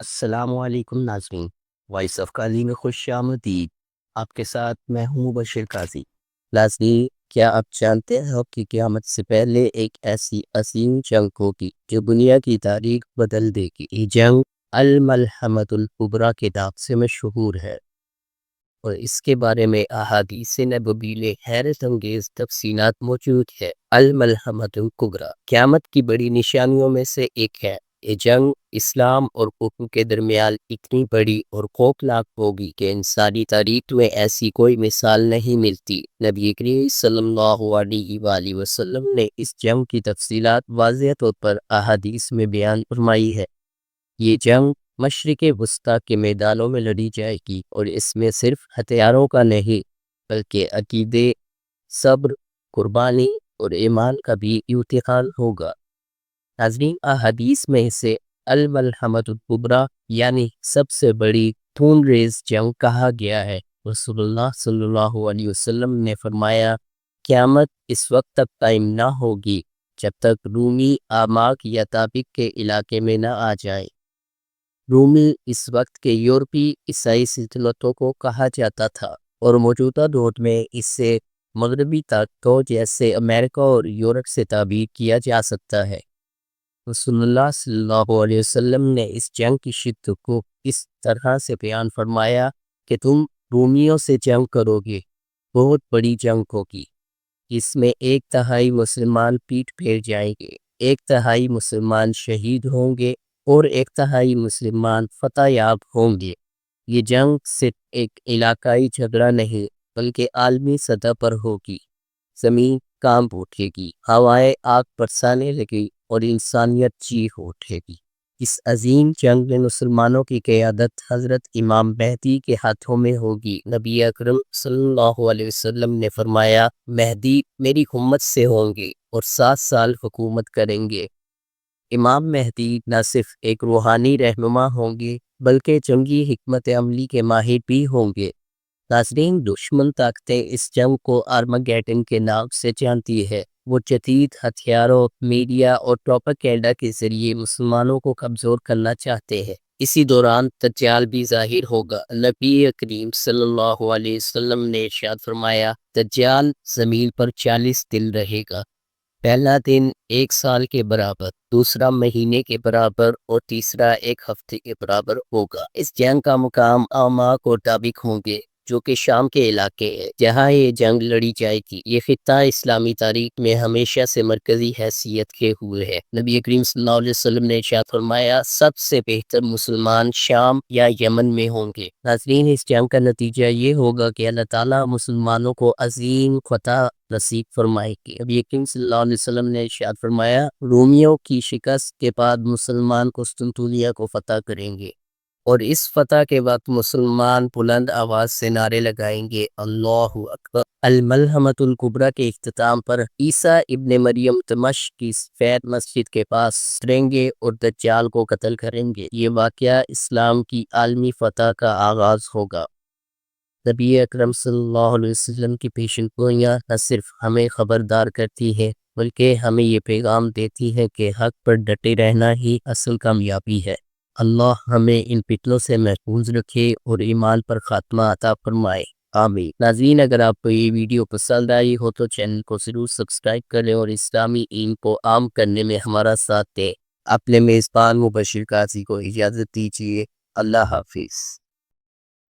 السلام علیکم ناظرین، وائس آف قاضی میں خوش آمدید۔ آپ کے ساتھ میں ہوں مبشر قاضی۔ ناظرین، کیا آپ جانتے ہو کہ قیامت سے پہلے ایک ایسی عظیم جنگ ہوگی جو دنیا کی تاریخ بدل دے گی؟ یہ جنگ الملحمۃ الکبریٰ کے نام سے مشہور ہے، اور اس کے بارے میں احادیث نبوی میں حیرت انگیز تفصیلات موجود ہے۔ الملحمۃ الکبریٰ قیامت کی بڑی نشانیوں میں سے ایک ہے۔ یہ جنگ اسلام اور کفر کے درمیان اتنی بڑی اور خوفناک ہوگی کہ انسانی تاریخ میں ایسی کوئی مثال نہیں ملتی۔ نبی کریم صلی اللہ علیہ وآلہ وسلم نے اس جنگ کی تفصیلات واضح طور پر احادیث میں بیان فرمائی ہے۔ یہ جنگ مشرق وسطیٰ کے میدانوں میں لڑی جائے گی، اور اس میں صرف ہتھیاروں کا نہیں بلکہ عقیدے، صبر، قربانی اور ایمان کا بھی امتحان ہوگا۔ ناظرین، احادیث میں اسے الملحمۃ الکبریٰ یعنی سب سے بڑی خون ریز جنگ کہا گیا ہے۔ رسول اللہ صلی اللہ علیہ وسلم نے فرمایا، قیامت اس وقت تک قائم نہ ہوگی جب تک رومی اعماق یا تابق کے علاقے میں نہ آ جائیں۔ رومی اس وقت کے یورپی عیسائی سلطنتوں کو کہا جاتا تھا، اور موجودہ دور میں اس سے مغربی طاقتوں جیسے امریکہ اور یورپ سے تعبیر کیا جا سکتا ہے۔ رسول اللہ صلی اللہ علیہ وسلم نے اس جنگ کی شدت کو اس طرح سے بیان فرمایا کہ تم رومیوں سے جنگ کرو گے، بہت بڑی جنگ ہوگی، اس میں 1/3 مسلمان پیٹ پھیر جائیں گے، 1/3 مسلمان شہید ہوں گے، اور 1/3 مسلمان فتح یاب ہوں گے۔ یہ جنگ صرف ایک علاقائی جھگڑا نہیں بلکہ عالمی سطح پر ہوگی۔ زمین کانپ اٹھے گی، ہوائیں آگ برسانے لگی، اور انسانیت چیخ اٹھے گی۔ اس عظیم جنگ میں مسلمانوں کی قیادت حضرت امام مہدی کے ہاتھوں میں ہوگی۔ نبی اکرم صلی اللہ علیہ وسلم نے فرمایا، مہدی میری امت سے ہوں گے اور 7 سال حکومت کریں گے۔ امام مہدی نہ صرف ایک روحانی رہنما ہوں گے بلکہ جنگی حکمت عملی کے ماہر بھی ہوں گے۔ ناظرین، دشمن طاقتیں اس جنگ کو آرمگیڈن کے نام سے جانتی ہے۔ وہ جدید ہتھیاروں، میڈیا اور پروپیگنڈا کے ذریعے مسلمانوں کو کمزور کرنا چاہتے ہیں۔ اسی دوران دجال بھی ظاہر ہوگا۔ نبی کریم صلی اللہ علیہ وسلم نے ارشاد فرمایا، دجال زمین پر 40 دن رہے گا۔ پہلا دن 1 سال کے برابر، دوسرا مہینے کے برابر، اور تیسرا 1 ہفتے کے برابر ہوگا۔ اس جنگ کا مقام اعماق اور طابق ہوں گے، جو کہ شام کے علاقے ہے جہاں یہ جنگ لڑی جائے گی۔ یہ خطہ اسلامی تاریخ میں ہمیشہ سے مرکزی حیثیت کے ہوئے ہے۔ نبی کریم صلی اللہ علیہ وسلم نے ارشاد فرمایا، سب سے بہتر مسلمان شام یا یمن میں ہوں گے۔ ناظرین، اس جنگ کا نتیجہ یہ ہوگا کہ اللہ تعالیٰ مسلمانوں کو عظیم فتح نصیب فرمائے گی۔ نبی کریم صلی اللہ علیہ وسلم نے ارشاد فرمایا، رومیوں کی شکست کے بعد مسلمان قسطنطنیہ کو فتح کریں گے، اور اس فتح کے وقت مسلمان بلند آواز سے نعرے لگائیں گے، اللہ اکبر۔ الملحمۃ الکبریٰ کے اختتام پر عیسیٰ ابن مریم دمشق کی سفید مسجد کے پاس اتریں گے اور دجال کو قتل کریں گے۔ یہ واقعہ اسلام کی عالمی فتح کا آغاز ہوگا۔ نبی اکرم صلی اللہ علیہ وسلم کی پیشن گوئیاں نہ صرف ہمیں خبردار کرتی ہے بلکہ ہمیں یہ پیغام دیتی ہے کہ حق پر ڈٹے رہنا ہی اصل کامیابی ہے۔ اللہ ہمیں ان فتنوں سے محفوظ رکھے اور ایمان پر خاتمہ عطا فرمائے، آمین۔ ناظرین، اگر آپ کو یہ ویڈیو پسند آئی ہو تو چینل کو ضرور سبسکرائب کریں اور اسلامی علم کو عام کرنے میں ہمارا ساتھ دیں۔ اپنے میزبان مبشر قاضی کو اجازت دیجیے۔ اللہ حافظ۔